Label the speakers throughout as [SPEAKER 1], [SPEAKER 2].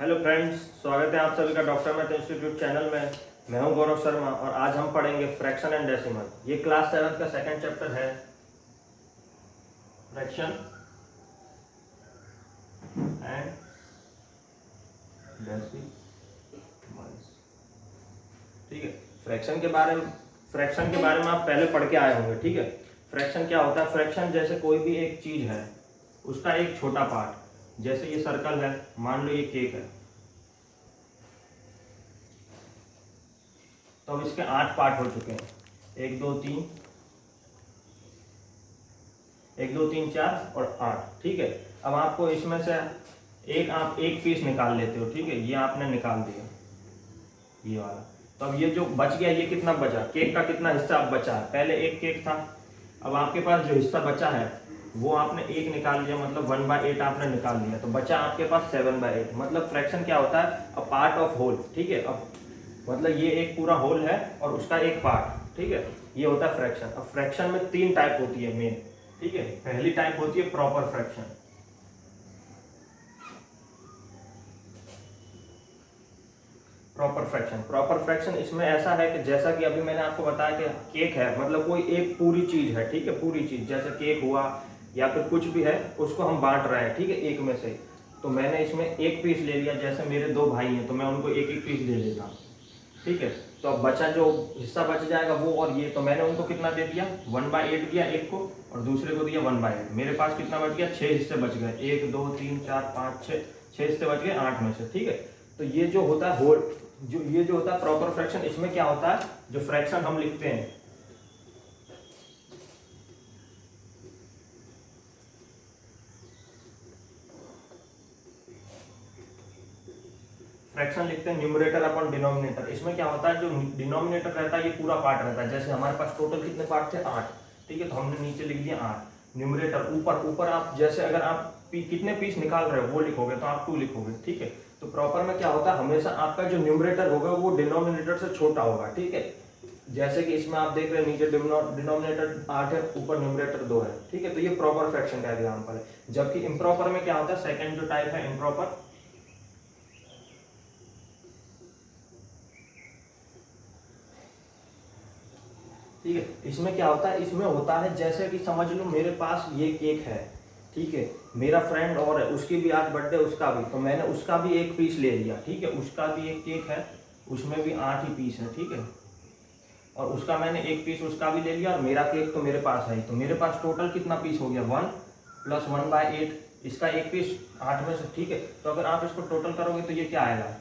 [SPEAKER 1] Hello friends, स्वागत है आप सभी का डॉक्टर मैथ इंस्टीट्यूट चैनल में। मैं हूं गौरव शर्मा और आज हम पढ़ेंगे फ्रैक्शन एंड डेसिमल। ये क्लास 7 का सेकंड चैप्टर है, फ्रैक्शन एंड डेसिमल्स। ठीक है, फ्रैक्शन के बारे में आप पहले पढ़ के आए होंगे। ठीक है, फ्रैक्शन क्या होता है? फ्रैक्शन जैसे कोई भी एक चीज है, उसका एक छोटा पार्ट। जैसे ये सर्कल है, मान लो ये केक है, तो अब इसके 8 पार्ट हो चुके हैं। 1 2 3 1 2 3 4 और 8। ठीक है, अब आपको इसमें से आप एक पीस निकाल लेते हो। ठीक है, ये आपने निकाल दिया, ये वाला। तो अब ये जो बच गया, ये कितना बचा? केक का कितना हिस्सा अब बचा है? पहले एक केक था, अब आपके पास जो हिस्सा बचा है वो आपने एक निकाल लिया, मतलब 1/8 आपने निकाल लिया, तो बचा आपके पास 7/8। मतलब फ्रैक्शन क्या होता है? A part of whole. ठीक है, अब मतलब ये एक पूरा होल है और उसका एक पार्ट। ठीक है, ये होता है फ्रैक्शन। अब फ्रैक्शन में 3 टाइप होती है मेन। ठीक है, पहली टाइप होती है प्रॉपर फ्रैक्शन। प्रॉपर फ्रैक्शन इसमें ऐसा है कि जैसा कि अभी मैंने आपको बताया कि केक है, मतलब कोई एक पूरी चीज है। ठीक है, पूरी चीज जैसे केक हुआ या फिर कुछ भी है, उसको हम बांट रहे हैं। ठीक है, एक में से तो मैंने इसमें एक पीस ले लिया। जैसे मेरे 2 भाई हैं तो मैं उनको एक एक पीस दे देता हूँ। ठीक है, तो अब बचा जो हिस्सा बच जाएगा वो और ये, तो मैंने उनको कितना दे दिया? 1/8 दिया एक को और दूसरे को दिया 1/8। मेरे पास कितना बच गया? 6 हिस्से बच गए। 1 2 3 4 5 6 6 हिस्से बच गए 8 में से। ठीक है, तो ये जो होता है होल, ये जो होता है प्रॉपर फ्रैक्शन, इसमें क्या होता है? जो फ्रैक्शन हम लिखते हैं, फ्रैक्शन लिखते हैं न्यूमरेटर अपन डिनोमिनेटर। इसमें क्या होता है? जो डिनोमिनेटर रहता है ये पूरा पार्ट रहता है। जैसे हमारे पास टोटल कितने पार्ट थे? 8। ठीक है, तो हमने नीचे लिख दिया 8। न्यूमरेटर ऊपर आप जैसे अगर आप कितने पीस निकाल रहे हो वो लिखोगे तो आप 2 लिखोगे। ठीक है, तो प्रॉपर में क्या होता है? हमेशा आपका जो न्यूमरेटर होगा वो डिनोमिनेटर से छोटा होगा। ठीक है, जैसे कि इसमें आप देख रहे हैं नीचे डिनोमिनेटर 8 है, ऊपर न्यूमरेटर 2 है। ठीक है, तो ये प्रॉपर फ्रैक्शन का एग्जांपल है। जबकि इम्प्रॉपर में क्या होता है? सेकंड जो टाइप है इम्प्रॉपर, ठीक है, इसमें क्या होता है? इसमें होता है जैसे कि समझ लो मेरे पास ये केक है। ठीक है, मेरा फ्रेंड और है, उसकी भी आज बर्थडे, उसका भी, तो मैंने उसका भी एक पीस ले लिया। ठीक है, उसका भी एक केक है, उसमें भी 8 ही पीस है। ठीक है, और उसका मैंने एक पीस उसका भी ले लिया और मेरा केक तो मेरे पास है, तो मेरे पास टोटल कितना पीस हो गया? 1 + 1/8। इसका एक पीस 8 में से। ठीक है, तो अगर आप इसको टोटल करोगे तो ये क्या आएगा?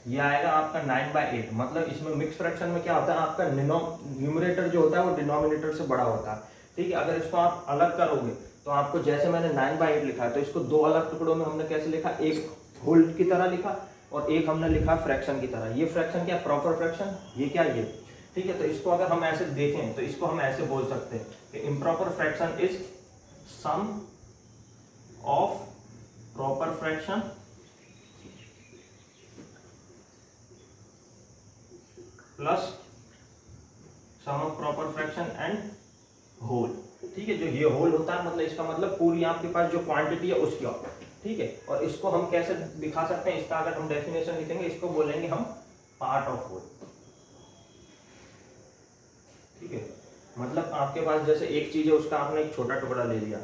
[SPEAKER 1] ये आएगा आपका 9/8। मतलब इसमें मिक्स फ्रैक्शन में क्या होता है? आपका न्यूमरेटर जो होता है वो डिनोमिनेटर से बड़ा होता है। ठीक है, अगर इसको आप अलग करोगे तो आपको, जैसे मैंने 9/8 लिखा है, तो इसको 2 अलग टुकड़ों में हमने कैसे लिखा? एक होल की तरह लिखा और एक हमने लिखा फ्रैक्शन की तरह। ये फ्रैक्शन क्या? Proper fraction. ये क्या? ये। ठीक है, तो इसको अगर हम ऐसे देखें तो इसको हम ऐसे बोल सकते हैं कि improper fraction is sum of proper fraction plus sum of proper fraction and whole. ठीक है, जो ये होल होता है, मतलब इसका मतलब पूरी आपके पास जो क्वांटिटी है उसकी। ठीक है, और इसको हम कैसे दिखा सकते हैं? इसका अगर हम डेफिनेशन लिखेंगे, इसको बोलेंगे हम पार्ट ऑफ होल। ठीक है, मतलब आपके पास जैसे एक चीज है, उसका आपने एक छोटा टुकड़ा ले लिया,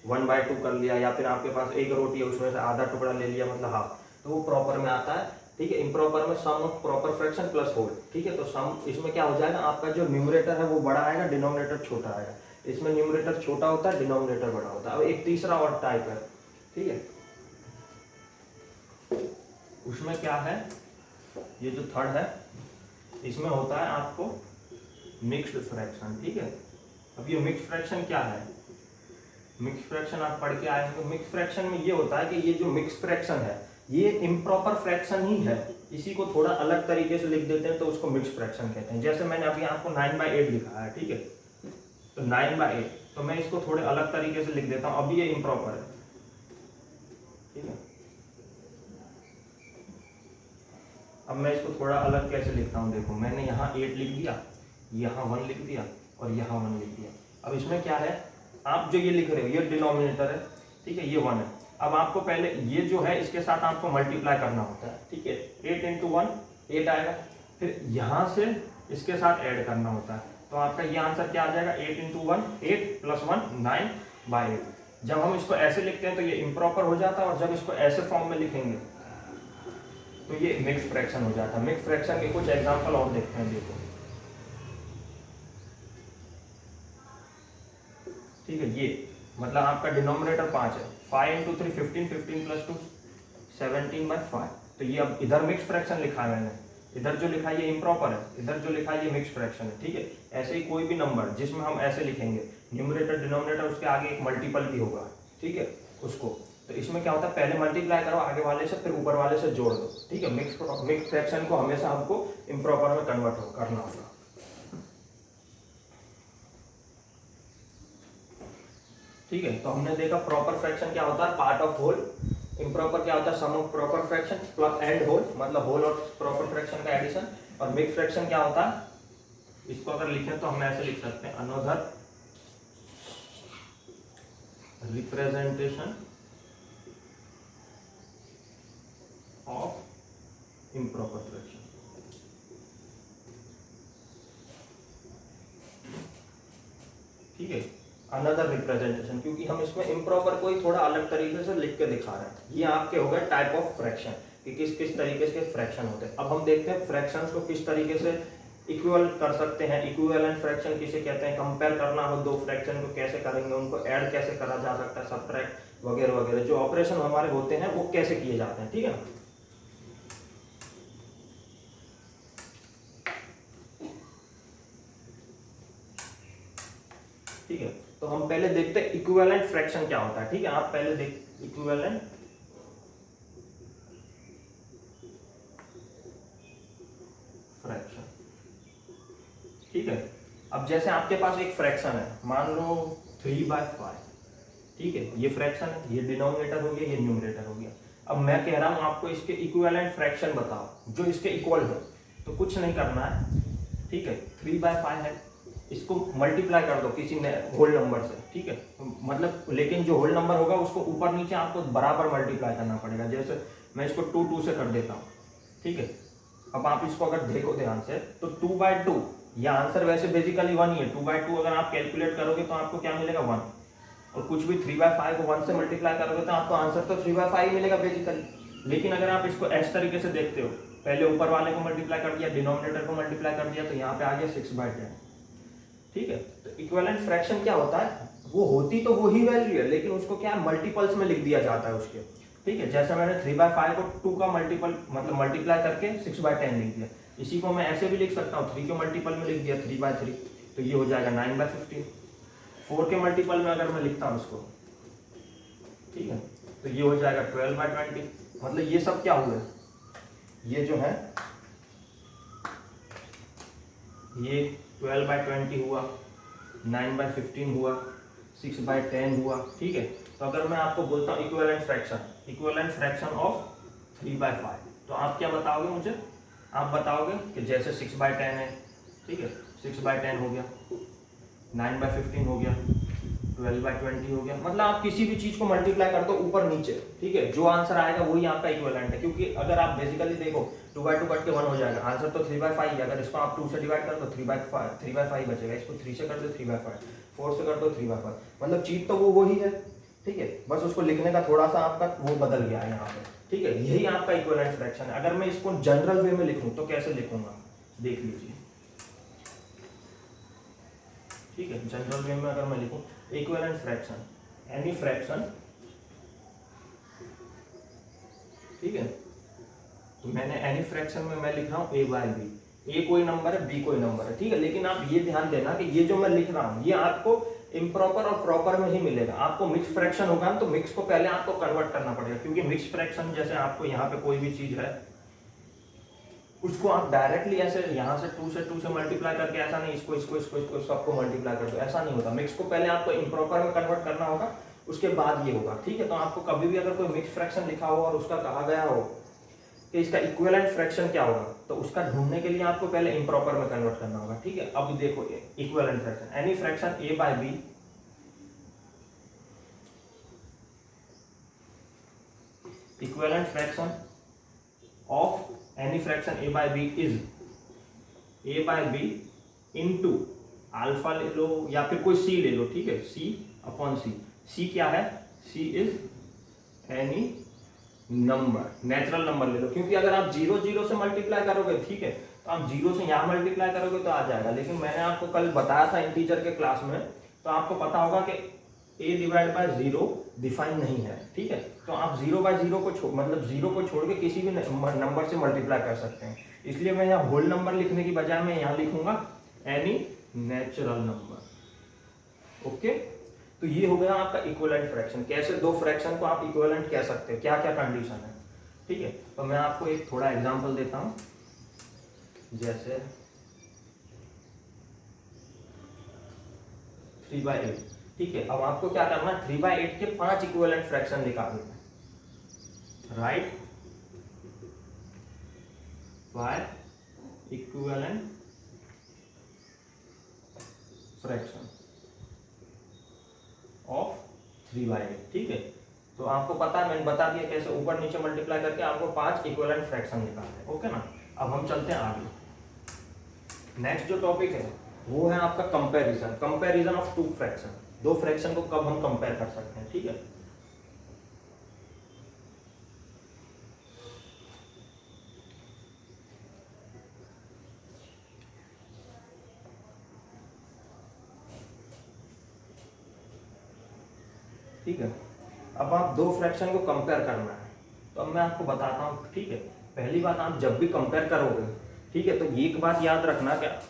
[SPEAKER 1] 1/2 कर लिया, या फिर आपके पास एक रोटी है उसमें से आधा टुकड़ा ले लिया, मतलब हाफ, तो वो प्रॉपर में आता है। ठीक है, इम्प्रॉपर में sum of proper fraction plus whole. ठीक है, तो सम इसमें क्या हो जाएगा? आपका जो न्यूमरेटर है वो बड़ा आएगा, डिनोमिनेटर छोटा आएगा। इसमें न्यूमरेटर छोटा होता है, डिनोमिनेटर बड़ा होता है। अब एक तीसरा और टाइप है। ठीक है, उसमें क्या है? ये जो थर्ड है, इसमें होता है आपको मिक्स्ड फ्रैक्शन। ठीक है, अब ये मिक्स फ्रैक्शन क्या है? मिक्स फ्रैक्शन आप पढ़ के आए हैं। तो मिक्स फ्रैक्शन में ये होता है कि ये जो मिक्स फ्रैक्शन है ये इम्प्रॉपर फ्रैक्शन ही है। इसी को थोड़ा अलग तरीके से लिख देते हैं तो उसको मिक्स फ्रैक्शन कहते हैं। जैसे मैंने अभी आपको 9/8 लिखा है। ठीक है, तो 9/8, तो मैं इसको थोड़े अलग तरीके से लिख देता हूँ। अभी ये इम्प्रॉपर है। ठीक है, अब मैं इसको थोड़ा अलग कैसे लिखता हूँ? देखो, मैंने यहाँ 8 लिख दिया, यहाँ 1 लिख दिया और यहाँ 1 लिख दिया। अब इसमें क्या है? आप जो ये लिख रहे हो ये डिनोमिनेटर है। ठीक है, ये 1 है। अब आपको पहले ये जो है इसके साथ आपको मल्टीप्लाई करना होता है, ठीक है। 8 इंटू 1 8 आएगा, फिर यहाँ से इसके साथ ऐड करना होता है, तो आपका ये आंसर क्या आ जाएगा 8 इंटू 1 8 प्लस 1 9/8। जब हम इसको ऐसे लिखते हैं तो ये इम्प्रॉपर हो जाता है, और जब इसको ऐसे फॉर्म में लिखेंगे तो ये मिक्स फ्रैक्शन हो जाता है। मिक्स फ्रैक्शन के कुछ एग्जांपल और देखते हैं, देखो, ठीक है। ये मतलब आपका डिनोमिनेटर 5 है, 5 इंटू 3 15, 15 प्लस 2 17/5। तो ये अब इधर मिक्स फ्रैक्शन लिखा है मैंने, इधर जो लिखा है ये इम्प्रॉपर है, इधर जो लिखा है ये मिक्स फ्रैक्शन है, ठीक है। ऐसे ही कोई भी नंबर जिसमें हम ऐसे लिखेंगे न्यूमरेटर डिनोमिनेटर उसके आगे एक मल्टीपल भी होगा, ठीक है, उसको। तो इसमें क्या होता है, पहले मल्टीप्लाई करो आगे वाले से, फिर ऊपर वाले से जोड़ दो, ठीक है। मिक्स फ्रैक्शन को हमेशा हमको इम्प्रॉपर में कन्वर्ट करना होगा, ठीक है। तो हमने देखा प्रॉपर फ्रैक्शन क्या होता है, पार्ट ऑफ होल। इम्प्रॉपर क्या होता है, sum of proper fraction plus and whole, मतलब होल और प्रॉपर फ्रैक्शन का एडिशन। और मिक्स फ्रैक्शन क्या होता है, इसको अगर लिखें तो हम ऐसे लिख सकते हैं, another representation of improper fraction, ठीक है। अनदर रिप्रेजेंटेशन, क्योंकि हम इसमें इम्प्रॉपर को ही थोड़ा अलग तरीके से लिख के दिखा रहे हैं। ये आपके हो गए टाइप ऑफ फ्रैक्शन कि किस किस तरीके के फ्रैक्शन होते हैं। अब हम देखते हैं फ्रैक्शंस को किस तरीके से इक्वल कर सकते हैं। इक्विवेलेंट फ्रैक्शन किसे कहते हैं, कंपेयर करना हो दो फ्रैक्शन को कैसे करेंगे, उनको ऐड कैसे करा जा सकता है, सबट्रैक्ट वगैरह वगैरह, जो ऑपरेशन हमारे होते हैं वो कैसे किए जाते हैं, ठीक है। ठीक है, तो हम पहले देखते हैं इक्विवेलेंट फ्रैक्शन क्या होता है, ठीक है। आप पहले देख इक्विवेलेंट फ्रैक्शन, ठीक है। अब जैसे आपके पास एक फ्रैक्शन है, मान लो 3/5, ठीक है, ये फ्रैक्शन है, ये डिनोमिनेटर हो गया, ये न्यूमरेटर हो गया। अब मैं कह रहा हूं आपको इसके इक्विवेलेंट फ्रैक्शन बताओ जो इसके इक्वल हो, तो कुछ नहीं करना है, ठीक है। 3/5 है, इसको मल्टीप्लाई कर दो किसी होल नंबर से, ठीक है, मतलब लेकिन जो होल नंबर होगा उसको ऊपर नीचे आपको बराबर मल्टीप्लाई करना पड़ेगा। जैसे मैं इसको 2 से कर देता हूँ, ठीक है। अब आप इसको अगर देखो ध्यान से तो 2/2, ये आंसर वैसे बेसिकली 1 ही है। 2/2 अगर आप कैलकुलेट करोगे तो आपको क्या मिलेगा 1, और कुछ भी 3/5 को 1 से मल्टीप्लाई करोगे तो आपको आंसर तो 3/5 मिलेगा बेसिकली। लेकिन अगर आप इसको इस तरीके से देखते हो, पहले ऊपर वाले को मल्टीप्लाई कर दिया, डिनोमिनेटर को मल्टीप्लाई कर दिया, तो यहाँ पे आ गया 6/10, ठीक है। तो इक्विवेलेंट फ्रैक्शन क्या होता है, वो होती तो वही वैल्यू है, लेकिन उसको क्या मल्टीपल्स में लिख दिया जाता है उसके, ठीक है। जैसे मैंने 3/5 को 2 का मल्टीपल मतलब मल्टीप्लाई करके 6/10 लिख दिया, इसी को मैं ऐसे भी लिख सकता हूँ, 3 के मल्टीपल में लिख दिया 3/3, तो ये हो जाएगा 9/15। 4 के मल्टीपल में अगर मैं लिखता हूँ इसको, ठीक है, तो ये हो जाएगा 12/20। मतलब ये सब क्या हुआ, ये जो है ये 12/20 हुआ, 9/15 हुआ, 6/10 हुआ, ठीक है। तो अगर मैं आपको बोलता हूँ इक्विवेलेंट फ्रैक्शन ऑफ 3/5, तो आप क्या बताओगे मुझे, आप बताओगे कि जैसे 6/10 है, ठीक है, 6/10 हो गया, 9/15 हो गया, 12/20 हो गया। मतलब आप किसी भी चीज को मल्टीप्लाई कर दो ऊपर नीचे, ठीक है, जो आंसर आएगा वही आपका इक्विवेलेंट है। क्योंकि अगर आप बेसिकली देखो 2/2 कट के 1 हो जाएगा, आंसर तो 3/5 है। अगर इसको आप 2 से डिवाइड कर दो 3/5 बचेगा, इसको 3 से कर दो 3/5, 4 से कर दो 3/5, मतलब चीज तो वो वही है, ठीक है, बस उसको लिखने का थोड़ा सा आपका वो बदल गया है यहाँ पे, ठीक है। यही आपका इक्विवेलेंट फ्रैक्शन है। अगर मैं इसको जनरल वे में लिखूं तो कैसे लिखूंगा, देख लीजिए, ठीक है। जनरल वे में अगर मैं लिखूं इक्विवेलेंट फ्रैक्शन, एनी फ्रैक्शन, ठीक है, तो मैंने एनी फ्रैक्शन में मैं लिख रहा हूं a/b, ए कोई नंबर है, बी कोई नंबर है, ठीक है। लेकिन आप ये ध्यान देना कि ये जो मैं लिख रहा हूं ये आपको इम्प्रॉपर और प्रॉपर में ही मिलेगा। आपको मिक्स फ्रैक्शन होगा तो मिक्स को पहले आपको कन्वर्ट करना पड़ेगा, क्योंकि मिक्स फ्रैक्शन जैसे आपको यहाँ पे कोई भी चीज है उसको आप डायरेक्टली ऐसे यहाँ से 2 से मल्टीप्लाई करके, ऐसा नहीं इसको सबको मल्टीप्लाई कर दो, ऐसा नहीं होता। मिक्स को पहले आपको इम्प्रॉपर में कन्वर्ट करना होगा, उसके बाद ये होगा, ठीक है। तो आपको कभी भी अगर कोई मिक्स फ्रैक्शन लिखा हो और उसका कहा गया हो कि इसका इक्विवेलेंट फ्रैक्शन क्या होगा, तो उसका ढूंढने के लिए आपको पहले इम्प्रॉपर में कन्वर्ट करना होगा, ठीक है। अब देखो equivalent fraction, any fraction a/b equivalent fraction of any fraction a by b is a by b into alpha ले लो या फिर कोई c ले लो, ठीक है, c अपॉन c। c क्या है? c is any number, natural number ले लो, क्योंकि अगर आप 0 0 से मल्टीप्लाई करोगे, ठीक है, तो आप 0 से यहाँ मल्टीप्लाई करोगे तो आ जाएगा, लेकिन मैंने आपको कल बताया था इंटीजर के क्लास में, तो आपको पता होगा कि a डिवाइड बाय 0 डिफाइन नहीं है, ठीक है, तो आप 0 बाय 0 को मतलब 0 को छोड़ के किसी भी नंबर से मल्टीप्लाई कर सकते हैं। इसलिए मैं यहाँ होल नंबर लिखने की बजाय मैं यहाँ लिखूंगा एनी नेचुरल नंबर। ओके, तो ये हो गया आपका इक्विवेलेंट फ्रैक्शन। कैसे दो फ्रैक्शन को आप इक्विवेलेंट कह सकते हैं, क्या क्या कंडीशन है, ठीक है। तो मैं आपको एक थोड़ा एग्जांपल देता हूं, जैसे 3/8, ठीक है। अब आपको क्या करना है, 3/8 के 5 इक्विवेलेंट फ्रैक्शन निकालना है, राइट। 5 इक्विवेलेंट फ्रैक्शन ऑफ 3/8, ठीक है। तो आपको पता है, मैंने बता दिया कैसे ऊपर नीचे मल्टीप्लाई करके आपको 5 इक्विवेलेंट फ्रैक्शन निकालने हैं, ओके ना। अब हम चलते हैं आगे। नेक्स्ट जो टॉपिक है वो है आपका comparison, comparison of two fraction. दो फ्रैक्शन को कब हम कंपेयर कर सकते हैं, ठीक है। ठीक है, अब आप दो फ्रैक्शन को कंपेयर करना है, तो अब मैं आपको बताता हूँ, ठीक है। पहली बात, आप जब भी कंपेयर करोगे, ठीक है, तो एक बात याद रखना, क्या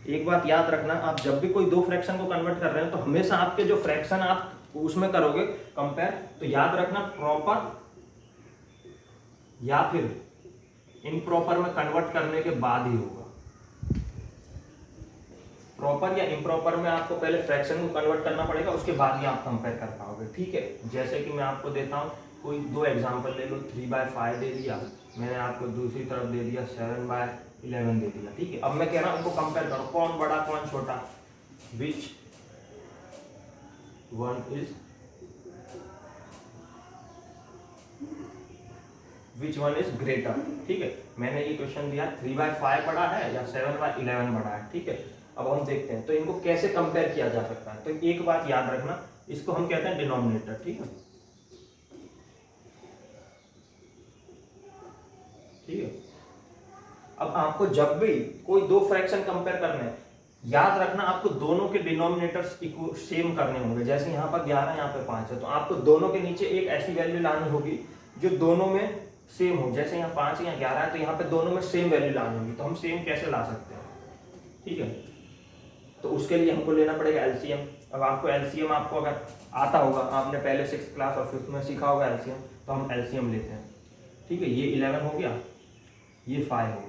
[SPEAKER 1] एक बात याद रखना, आप जब भी कोई दो फ्रैक्शन को कन्वर्ट कर रहे हैं तो हमेशा आपके जो फ्रैक्शन आप उसमें करोगे कंपेयर, तो याद रखना प्रॉपर या फिर इम्प्रॉपर में कन्वर्ट करने के बाद ही होगा। प्रॉपर या इम्प्रॉपर में आपको पहले फ्रैक्शन को कन्वर्ट करना पड़ेगा, उसके बाद ही आप कंपेयर कर पाओगे, ठीक है। जैसे कि मैं आपको देता हूँ कोई दो एग्जांपल ले लो, 3/5 दे दिया मैंने आपको, दूसरी तरफ दे दिया 7/11 दे दिया, ठीक है। अब मैं कह रहा हूँ उनको कंपेयर करो, कौन बड़ा कौन छोटा, विच वन इज ग्रेटर, ठीक है। मैंने ये क्वेश्चन दिया 3/5 बड़ा है या 7/11 बड़ा है, ठीक है। अब हम देखते हैं तो इनको कैसे कंपेयर किया जा सकता है। तो एक बात याद रखना, इसको हम कहते हैं डिनोमिनेटर, ठीक है, ठीक है। अब आपको जब भी कोई दो फ्रैक्शन कंपेयर करने हैं, याद रखना आपको दोनों के डिनोमिनेटर्स सेम करने होंगे। जैसे यहाँ पर 11 यहाँ पे 5 है, तो आपको दोनों के नीचे एक ऐसी वैल्यू लानी होगी जो दोनों में सेम हो। जैसे यहाँ 5 या 11 है, तो यहाँ पे दोनों में सेम वैल्यू लानी होगी। तो हम सेम कैसे ला सकते हैं, ठीक है। तो उसके लिए हमको लेना पड़ेगा एलसीएम। अब आपको एलसीएम, आपको अगर आता होगा, आपने पहले 6th क्लास और 5th में सीखा होगा एलसीएम, तो हम एलसीएम लेते हैं, ठीक है। ये 11 हो गया, ये 5 हो गया,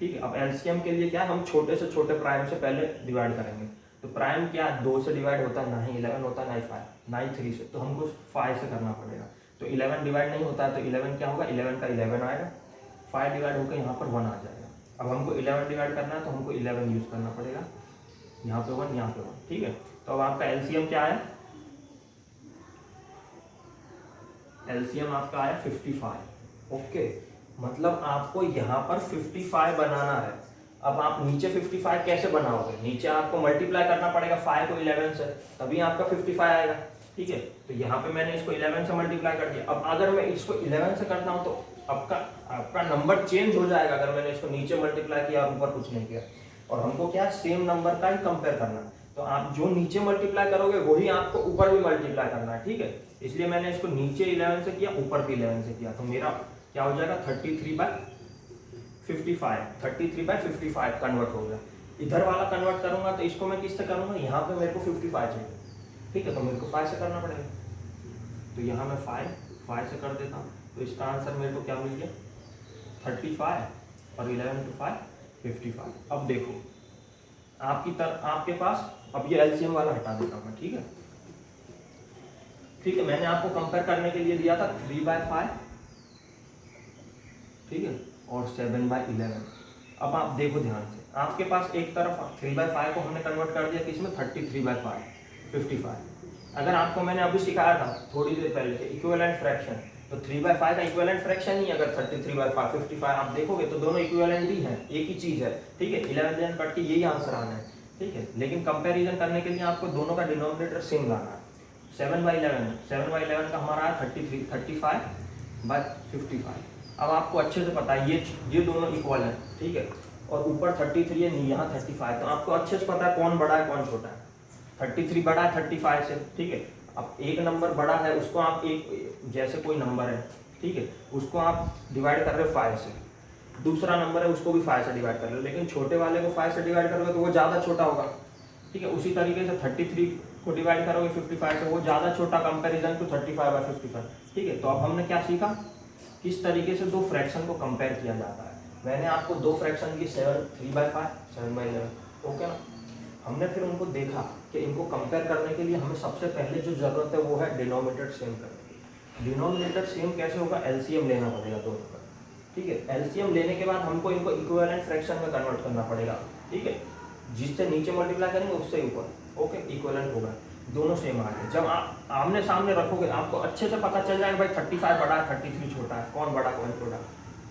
[SPEAKER 1] ठीक है। अब एलसीएम के लिए क्या है, हम छोटे से छोटे प्राइम से पहले डिवाइड करेंगे। तो प्राइम क्या 2 से डिवाइड होता है, ना ही 11 होता है, ना ही 5, ना ही 3 से, तो हमको 5 से करना पड़ेगा। तो 11 डिवाइड नहीं होता है, तो 11 क्या होगा, 11 का 11 आएगा, 5 डिवाइड होकर यहाँ पर 1 आ जाएगा। अब हमको 11 डिवाइड करना है, तो हमको 11 यूज करना पड़ेगा, यहाँ पे 1, यहाँ पे 1, ठीक है। तो अब आपका एलसीएम क्या है, एलसीएम आपका आया 55, ओके। मतलब आपको यहाँ पर 55 बनाना है। अब आप नीचे 55 कैसे बनाओगे, नीचे आपको मल्टीप्लाई करना पड़ेगा 5 को 11 से, तभी आपका 55 आएगा, ठीक है। तो यहाँ पे मैंने इसको 11 से मल्टीप्लाई कर दिया। अब अगर मैं इसको 11 से करता हूँ तो आपका नंबर चेंज हो जाएगा, अगर मैंने इसको नीचे मल्टीप्लाई किया और ऊपर कुछ नहीं किया। और हमको क्या, सेम नंबर का ही कंपेयर करना है, तो आप जो नीचे मल्टीप्लाई करोगे वही आपको ऊपर भी मल्टीप्लाई करना है, ठीक है। इसलिए मैंने इसको नीचे 11 से किया, ऊपर भी 11 से किया, तो मेरा क्या हो जाएगा 33/55, 33/55 कन्वर्ट हो गया। इधर वाला कन्वर्ट करूंगा तो इसको मैं किससे करूंगा, यहाँ पे मेरे को 55 चाहिए, ठीक है, तो मेरे को 5 से करना पड़ेगा। तो यहाँ मैं 5 से कर देता हूँ, तो इसका आंसर मेरे को क्या मिल गया 35 और 11 × 5 55। अब देखो आपके पास, अब ये एलसीएम वाला हटा देता हूँ मैं, ठीक है, ठीक है। मैंने आपको कंपेयर करने के लिए दिया था 3/5, ठीक है, और 7/11। अब आप देखो ध्यान से, आपके पास एक तरफ 3/5 को हमने कन्वर्ट कर दिया किसमें, 33/5 55, अगर आपको मैंने अभी सिखाया था थोड़ी देर पहले कि इक्विवेलेंट फ्रैक्शन, तो 3/5 का इक्विवेलेंट फ्रैक्शन ही अगर 33/5 55 आप देखोगे तो दोनों इक्विवेलेंट ही हैं, एक ही चीज़ है, ठीक है। 11 कट के यही आंसर आना है, ठीक है। लेकिन कंपैरिजन करने के लिए आपको दोनों का डिनोमिनेटर सेम लाना है। 7/11 का हमारा है 35/55। अब आपको अच्छे से पता है ये दोनों इक्वल हैं, ठीक है। और ऊपर 33 है, यहाँ 35, तो आपको अच्छे से पता है कौन बड़ा है कौन छोटा है। 33 बड़ा है 35 से, ठीक है। अब एक नंबर बड़ा है उसको आप एक, जैसे कोई नंबर है, ठीक है, उसको आप डिवाइड कर रहे हो 5 से, दूसरा नंबर है उसको भी 5 से डिवाइड कर रहे हो, लेकिन छोटे वाले को 5 से डिवाइड करोगे तो वो ज़्यादा छोटा होगा, ठीक है। उसी तरीके से 33 को डिवाइड करोगे 55 से, वो ज़्यादा छोटा कंपेरिजन टू 35/55, ठीक है। तो अब हमने क्या सीखा, किस तरीके से दो फ्रैक्शन को कंपेयर किया जाता है। मैंने आपको दो फ्रैक्शन की 3/5 7/11, ओके ना। हमने फिर उनको देखा कि इनको कंपेयर करने के लिए हमें सबसे पहले जो ज़रूरत है वो है डिनोमिनेटर सेम करने की। डिनोमिनेटर सेम कैसे होगा, एलसीएम लेना पड़ेगा दोनों का, ठीक है। एलसीएम लेने के बाद हमको इनको इक्विवेलेंट फ्रैक्शन में कन्वर्ट करना पड़ेगा, ठीक है। जिससे नीचे मल्टीप्लाई करेंगे उससे ऊपर, ओके, इक्विवेलेंट होगा, दोनों सेम आ गए। जब आप आमने सामने रखोगे आपको अच्छे से पता चल जाएगा भाई 35 बड़ा है 33 छोटा है, कौन बड़ा कौन छोटा,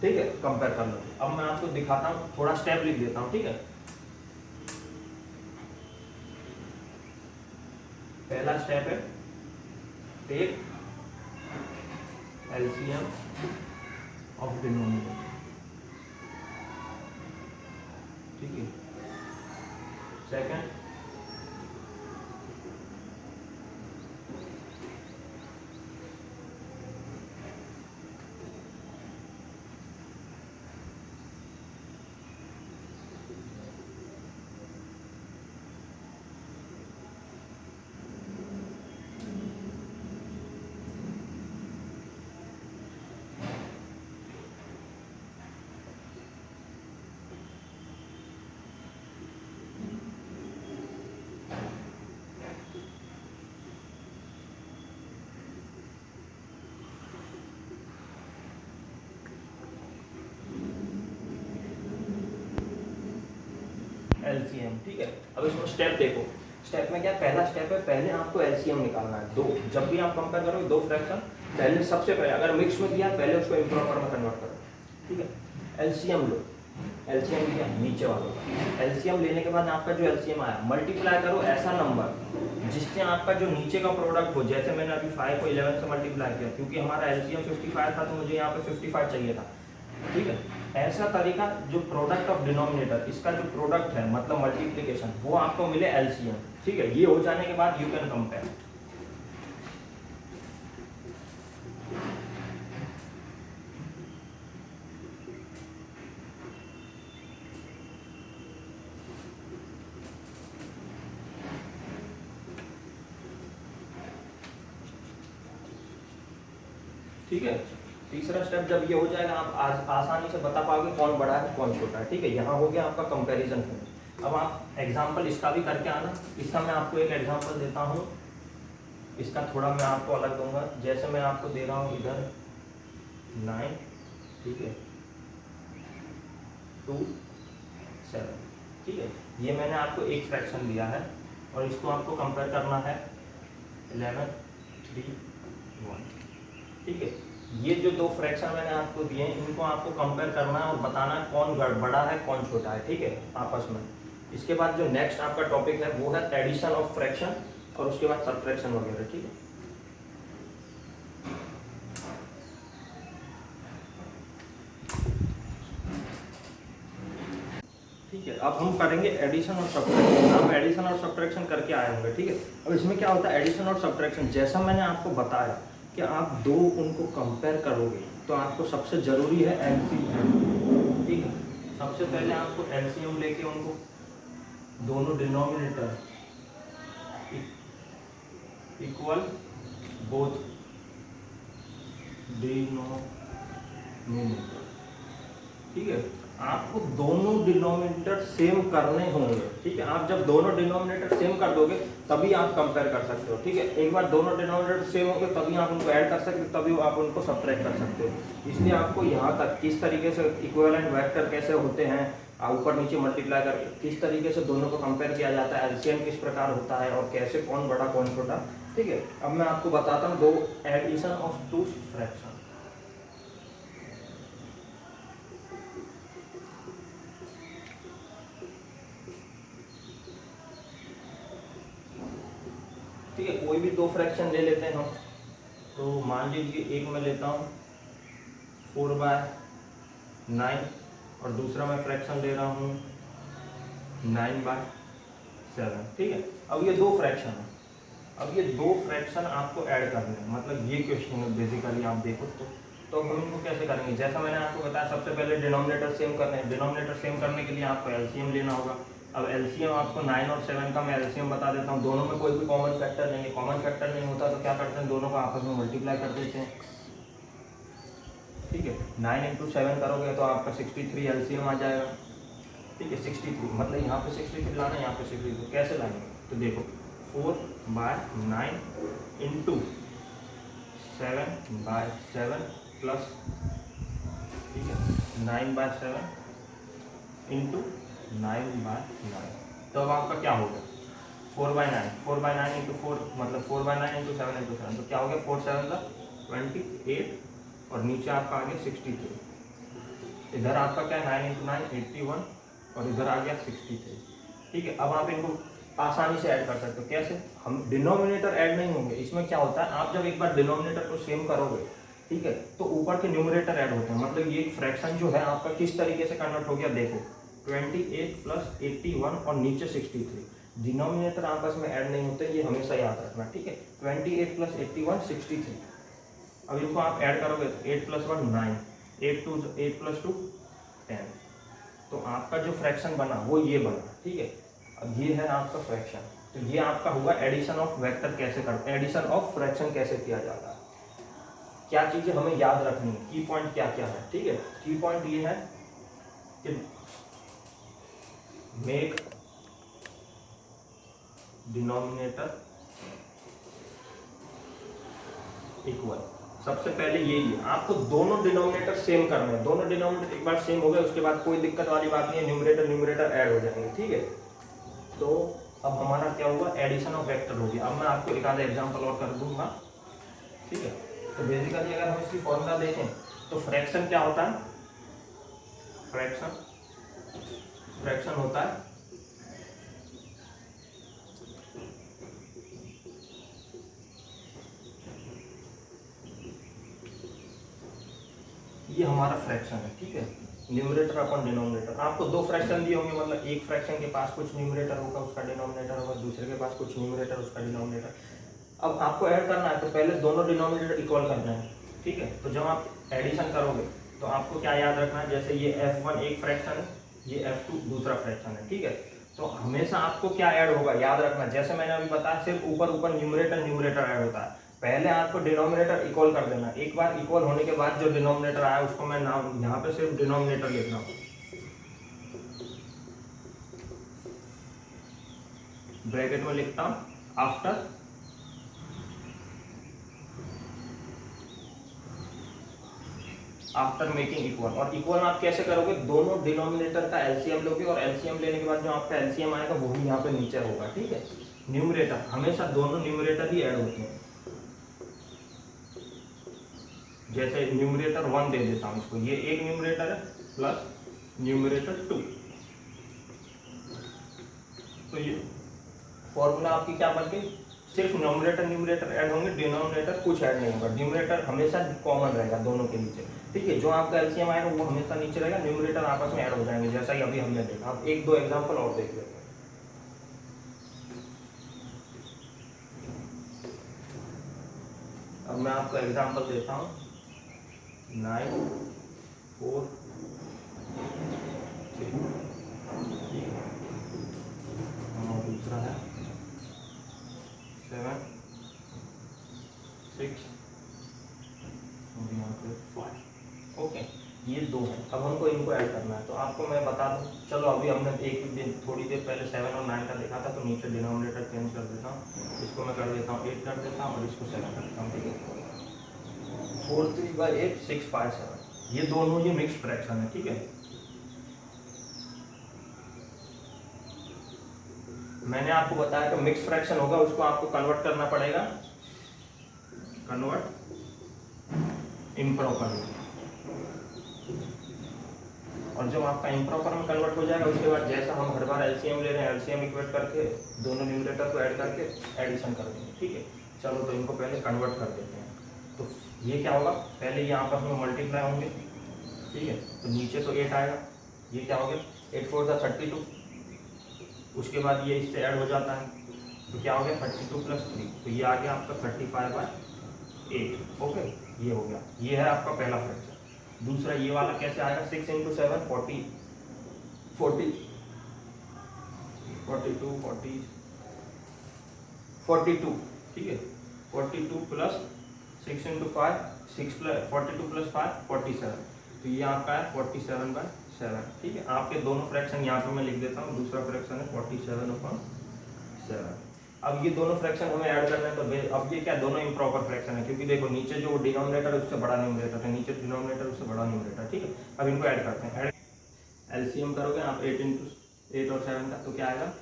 [SPEAKER 1] ठीक है, कंपेयर कर लो। अब मैं आपको दिखाता हूँ, थोड़ा स्टेप लिख देता हूँ, ठीक है। पहला स्टेप है टेक एलसीएम ऑफ डिनोमिनेटर, ठीक है। सेकंड, एलसीएम, ठीक है। अब इसमें स्टेप देखो, स्टेप में क्या, पहला स्टेप है पहले आपको एलसीएम निकालना है। दो, जब भी आप कंपेयर करोगे दो फ्रैक्शन, पहले सबसे पहले अगर मिक्स में दिया पहले उसको इम्प्रॉपर में कन्वर्ट करो, ठीक है। एलसीएम लो, एलसीएम लिया नीचे वालों का, एलसीएम लेने के बाद आपका जो एलसीएम आया मल्टीप्लाई करो ऐसा नंबर जिससे आपका जो नीचे का प्रोडक्ट हो। जैसे मैंने अभी 5 को 11 से मल्टीप्लाई किया, क्योंकि हमारा एलसीएम 55 था तो मुझे यहाँ पे 55 चाहिए था, ठीक है। ऐसा तरीका जो प्रोडक्ट ऑफ डिनोमिनेटर, इसका जो प्रोडक्ट है मतलब मल्टीप्लिकेशन, वो आपको मिले एलसीएम, ठीक है। ये हो जाने के बाद यू कैन कंपेयर, ठीक है। तीसरा स्टेप जब ये हो जाएगा आप आसानी से बता पाओगे कौन बड़ा है कौन छोटा है, ठीक है। यहाँ हो गया आपका कंपैरिजन फिनिश। अब आप एग्जांपल इसका भी करके आना। इसका मैं आपको एक एग्जांपल देता हूँ, इसका थोड़ा मैं आपको अलग दूंगा। जैसे मैं आपको दे रहा हूँ इधर 9, ठीक है, 2 7, ठीक है। ये मैंने आपको एक फ्रैक्शन दिया है और इसको आपको कंपेयर करना है 11 3 1, ठीक है। ये जो दो फ्रैक्शन मैंने आपको दिए हैं इनको आपको कंपेयर करना है और बताना है कौन बड़ा है कौन छोटा है, ठीक है, आपस में। इसके बाद जो नेक्स्ट आपका टॉपिक है वो है एडिशन ऑफ फ्रैक्शन और उसके बाद सबट्रैक्शन वगैरह, ठीक है। ठीक है, अब हम करेंगे एडिशन और सब्ट्रैक्शन। आप एडिशन और सब्ट्रैक्शन करके आए होंगे, ठीक है। अब इसमें क्या होता है एडिशन और सब्ट्रैक्शन, जैसा मैंने आपको बताया कि आप दो उनको कंपेयर करोगे तो आपको सबसे ज़रूरी है एलसीएम, ठीक है। सबसे पहले आपको एलसीएम लेके उनको दोनों डिनोमिनेटर इक्वल बोथ डिनोमिनेटर, ठीक है। आपको दोनों डिनोमिनेटर सेम करने होंगे, ठीक है। आप जब दोनों डिनोमिनेटर सेम कर दोगे तभी आप कंपेयर कर सकते हो, ठीक है। एक बार दोनों डिनोमिनेटर सेम होंगे तभी आप उनको ऐड कर सकते हो, तभी आप उनको सब्ट्रैक्ट कर सकते हो। इसलिए आपको यहाँ तक किस तरीके से इक्विवेलेंट वेक्टर कैसे होते हैं, ऊपर नीचे मल्टीप्लाई करके किस तरीके से दोनों को कंपेयर किया जाता है, एलसीएम किस प्रकार होता है और कैसे कौन बड़ा कौन छोटा, ठीक है। अब मैं आपको बताता हूँ दो एडिशन ऑफ टू फ्रैक्शन। ठीक है, कोई भी दो फ्रैक्शन ले लेते हैं हम। तो मान लीजिए एक मैं लेता हूँ 4/9 और दूसरा मैं फ्रैक्शन ले रहा हूँ 9/7। ठीक है, अब ये दो फ्रैक्शन है। अब ये दो फ्रैक्शन आपको ऐड करने हैं, मतलब ये क्वेश्चन है बेसिकली। आप देखो तो हम इनको कैसे करेंगे, जैसा मैंने आपको बताया सबसे पहले डिनोमिनेटर सेम करने हैं। डिनोमिनेटर सेम करने के लिए आपको एलसीएम लेना होगा। अब एलसीएम आपको 9 और 7 का मैं एलसीएम बता देता हूँ। दोनों में कोई भी कॉमन फैक्टर नहीं है। कॉमन फैक्टर नहीं होता तो क्या करते हैं, दोनों को आपस में मल्टीप्लाई कर देते हैं। ठीक है, 9 × 7 करोगे तो आपका 63 एलसीएम आ जाएगा। ठीक है, 63 मतलब यहाँ पे 63 लाना है, यहाँ पे 63 कैसे लाएंगे, तो देखो 4/9 इंटू 7/7 प्लस, ठीक है, 9/7 इंटू 9/9। तो अब आपका क्या होगा 4/9 इंटू 4 मतलब 4/9 इंटू 7 इंटू 7, तो क्या हो गया 4 7 28 और नीचे आपका आ गया 63। इधर आपका क्या 9 इंटू 9 81 और इधर आ गया 63। ठीक है, अब आप इनको आसानी से ऐड कर सकते हो। कैसे, हम डिनोमिनेटर ऐड नहीं होंगे। इसमें क्या होता है, आप जब एक बार डिनोमिनेटर को सेम करोगे, ठीक है, तो ऊपर के न्यूमरेटर ऐड होते हैं। मतलब ये फ्रैक्शन जो है आपका किस तरीके से कन्वर्ट हो गया, देखो 28 + 81 और नीचे 63। डिनोमिनेटर आपस में ऐड नहीं होते, ये हमेशा याद रखना। ठीक है, 28 + 81 63। अब इनको आप ऐड करोगे तो 8 + 1 9, 8 + 2 10। तो आपका जो फ्रैक्शन बना वो ये बना। ठीक है, अब ये है आपका फ्रैक्शन। तो ये आपका होगा एडिशन ऑफ वेक्टर कैसे करते हैं, एडिशन ऑफ फ्रैक्शन कैसे किया जाता है, क्या चीजें हमें याद रखनी है, की पॉइंट क्या क्या है। ठीक है, की पॉइंट ये है कि मेक डिनोमिनेटर इक्वल। सबसे पहले यही है, आपको दोनों डिनोमिनेटर सेम करने हैं। दोनों डिनोमिनेटर एक बार सेम हो गए उसके बाद कोई दिक्कत वाली बात नहीं है, न्यूमरेटर ऐड हो जाएंगे। ठीक है, तो अब हमारा क्या हुआ, एडिशन ऑफ वेक्टर हो गया। अब मैं आपको एक आधा एग्जांपल और कर दूंगा। ठीक है, तो बेसिकली अगर हम इसकी फॉर्मूला देखें तो फ्रैक्शन क्या होता है, फ्रैक्शन होता है ये हमारा फ्रैक्शन है। ठीक है, न्यूमरेटर अपन डिनोमिनेटर। आपको दो फ्रैक्शन दिए होंगे, मतलब एक फ्रैक्शन के पास कुछ न्यूमरेटर होगा उसका डिनोमिनेटर होगा, दूसरे के पास कुछ न्यूमरेटर उसका डिनोमिनेटर। अब आपको ऐड करना है तो पहले दोनों डिनोमिनेटर इक्वल करना है। ठीक है, तो जब आप एडिशन करोगे तो आपको क्या याद रखना है, जैसे ये f1 एक फ्रैक्शन है, ये f2 दूसरा फ्रैक्शन है। ठीक है, तो हमेशा आपको क्या ऐड होगा याद रखना, जैसे मैंने अभी बताया सिर्फ ऊपर न्यूमरेटर ऐड होता है। पहले आपको डिनोमिनेटर इक्वल कर देना। एक बार इक्वल होने के बाद जो डिनोमिनेटर आया उसको मैं नाम यहाँ पे सिर्फ डिनोमिनेटर लिख रहा हूँ, ब्रैकेट में लिखता हूँ आफ्टर मेकिंग इक्वल। और इक्वल आप कैसे करोगे, दोनों डिनोमिनेटर का एलसीएम लोगे और एलसीएम लेने के बाद जो आपका एलसीएम आएगा वो भी यहाँ पे नीचे होगा। ठीक है, न्यूमरेटर हमेशा दोनों न्यूमरेटर ही ऐड होते हैं। जैसे न्यूमरेटर 1 दे देता हूँ इसको, ये एक न्यूमरेटर है प्लस न्यूमरेटर 2। तो ये फॉर्मूला आपकी क्या बन गई, सिर्फ न्यूमरेटर ऐड होंगे, डिनोमिनेटर कुछ ऐड नहीं होगा। न्यूमरेटर हमेशा कॉमन रहेगा दोनों के नीचे। ठीक है, जो आपका एलसीएम आएगा वो हमेशा नीचे रहेगा, न्यूमरेटर आपस में ऐड हो जाएंगे, जैसा ही अभी हमने देखा। अब एक दो एग्जांपल और देख लेते हैं। अब मैं आपको एग्जांपल देता हूँ 9 4 3, और दूसरा है 7 6 और यहाँ पे 5। ओके, ये दो है। अब हमको इनको ऐड करना है, तो आपको मैं बता दूं, चलो अभी हमने एक दिन थोड़ी देर पहले 7 और 9 का देखा था, तो नीचे डिनोमिनेटर चेंज कर देता हूँ। इसको मैं कर देता हूँ 8 कर देता हूँ और इसको 7 कर देता हूँ। ठीक है, 4 3/8 6 5 7, ये दोनों ही मिक्स फ्रैक्शन है। ठीक है, मैंने आपको बताया कि मिक्स फ्रैक्शन होगा, उसको आपको कन्वर्ट करना पड़ेगा, कन्वर्ट इम्प्रॉपर में। और जब आपका इम्प्रॉपर में कन्वर्ट हो जाएगा उसके बाद जैसा हम हर बार एलसीएम ले रहे हैं, एलसीएम इक्वेट करके दोनों न्यूमरेटर को ऐड करके एडिशन कर देंगे, ठीक है। चलो तो इनको पहले कन्वर्ट कर देते हैं। तो ये क्या होगा, पहले यहाँ पर हमें मल्टीप्लाई होंगे, ठीक है। तो नीचे तो 8 आएगा, ये क्या हो गया 8 4 सा 32, उसके बाद ये इससे ऐड हो जाता है, तो क्या हो गया 32 + 3, तो ये आ गया आपका 35/8। ओके, ये हो गया, ये है आपका पहला फ्रैक्शन। दूसरा ये वाला कैसे आएगा, 6 × 7 40 42 ठीक है। 42 + 6 × 5 6 42 + 5 47, तो ये आपका है 47/7, ठीक है। आपके दोनों फ्रैक्शन यहाँ पे मैं लिख देता हूँ, दूसरा फ्रैक्शन है 47/7। अब ये दोनों फ्रैक्शन हमें ऐड करना है, तो अब ये क्या दोनों इम्प्रॉपर फ्रैक्शन है, क्योंकि देखो नीचे जो डिनोमिनेटर उससे बड़ा न्यूमरेटर है, नीचे डिनोमिनेटर उससे बड़ा न्यूमरेटर, ठीक है। अब इनको ऐड करते हैं, एलसीएम करोगे आप 8 और 7 का, तो क्या आएगा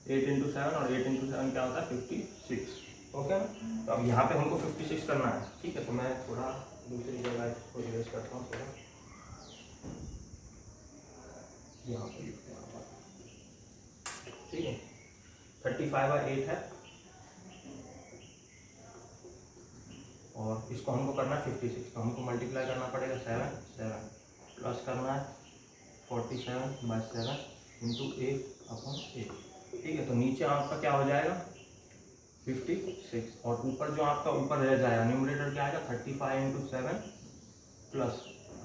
[SPEAKER 1] 8 × 7, और 8 × 7 क्या होता है 56। ओके, तो अब यहाँ पे हमको 56 करना है, ठीक है। तो मैं थोड़ा दूसरी जगह को इरेज करता हूँ, थोड़ा यहाँ पे लिखते हैं, ठीक है। 35/8 है, और इसको हमको करना है 56, तो हमको मल्टीप्लाई करना पड़ेगा 7 प्लस करना है 47/7 × 8/8, ठीक है। तो नीचे आपका क्या हो जाएगा 56, और ऊपर जो आपका ऊपर रह जाएगा न्यूमरेटर क्या आएगा 35 × 7 +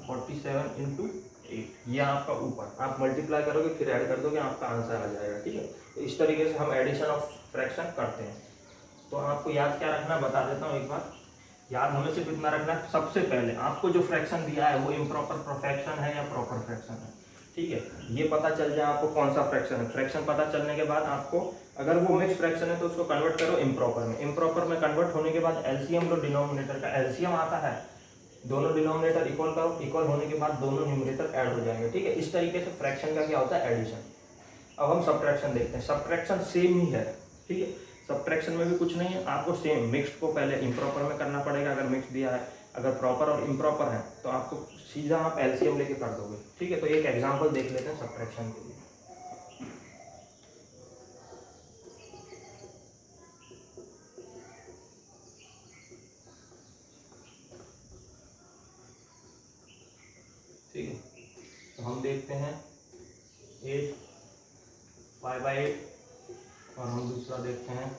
[SPEAKER 1] 47 × 8, ये आपका ऊपर आप मल्टीप्लाई करोगे फिर ऐड कर दोगे, आपका आंसर आ जाएगा, ठीक है। तो इस तरीके से हम एडिशन ऑफ फ्रैक्शन करते हैं। तो आपको याद क्या रखना है बता देता हूँ एक बार, याद हमें सिर्फ इतना रखना है, सबसे पहले आपको जो फ्रैक्शन दिया है वो इम्प्रॉपर फ्रैक्शन है या प्रॉपर फ्रैक्शन है, ठीक है। ये पता चल जाए आपको कौन सा फ्रैक्शन है। फ्रैक्शन पता चलने के बाद आपको अगर वो मिक्स फ्रैक्शन है तो उसको कन्वर्ट करो इम्प्रॉपर में। इम्प्रॉपर में कन्वर्ट होने के बाद एलसीएम लो, डिनोमिनेटर का एलसीएम आता है, दोनों डिनोमिनेटर इक्वल करो, इक्वल होने के बाद दोनों न्यूमरेटर ऐड हो जाएंगे, ठीक है। इस तरीके से फ्रैक्शन का क्या होता है एडिशन। अब हम सब्ट्रैक्शन देखते हैं, सब्ट्रैक्शन सेम ही है, ठीक है। सब्ट्रैक्शन में भी कुछ नहीं है, आपको सेम मिक्स्ड को पहले इम्प्रॉपर में करना पड़ेगा अगर मिक्स दिया है, अगर प्रॉपर और इम्प्रॉपर है तो आपको सीधा आप एलसीएम लेके कर दोगे, ठीक है। तो एक एग्जांपल देख लेते हैं सब्ट्रैक्शन के लिए। ठीक है, तो हम देखते हैं 8 5/8, और हम दूसरा देखते हैं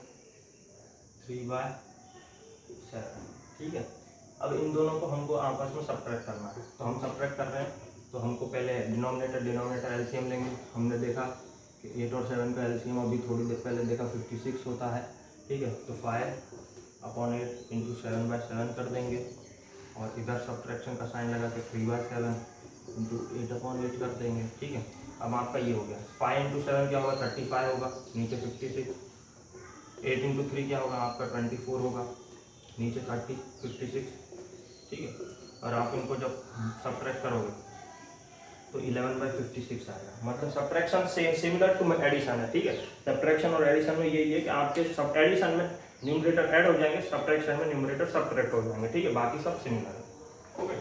[SPEAKER 1] 3/7, ठीक है। अब इन दोनों को हमको आपस में सब्ट्रैक्ट करना है, तो हम सब्ट्रैक्ट कर रहे हैं, तो हमको पहले डिनोमिनेटर एलसीएम लेंगे। हमने देखा कि 8 और 7 का एलसीएम अभी थोड़ी देर पहले देखा 56 होता है, ठीक है। तो 5/8 × 7/7 कर देंगे, और इधर सब्ट्रैक्शन का साइन लगा के 3/7 × 8/8 कर देंगे, ठीक है। अब आपका ये हो गया 5 × 7 क्या होगा 35 होगा, नीचे 56, 8 × 3 क्या होगा आपका 24 होगा, नीचे 56, ठीक है। और आप इनको जब सब्ट्रैक्ट करोगे तो 11/56 आएगा। मतलब सब्ट्रैक्शन सिमिलर टू एडिशन है, ठीक है। सब्ट्रैक्शन और एडिशन में यही है कि आपके सब एडिशन में न्यूमरेटर ऐड हो जाएंगे, सब्ट्रैक्शन में न्यूमरेटर सब्ट्रैक्ट हो जाएंगे, ठीक है। बाकी सब सिमिलर है, ओके।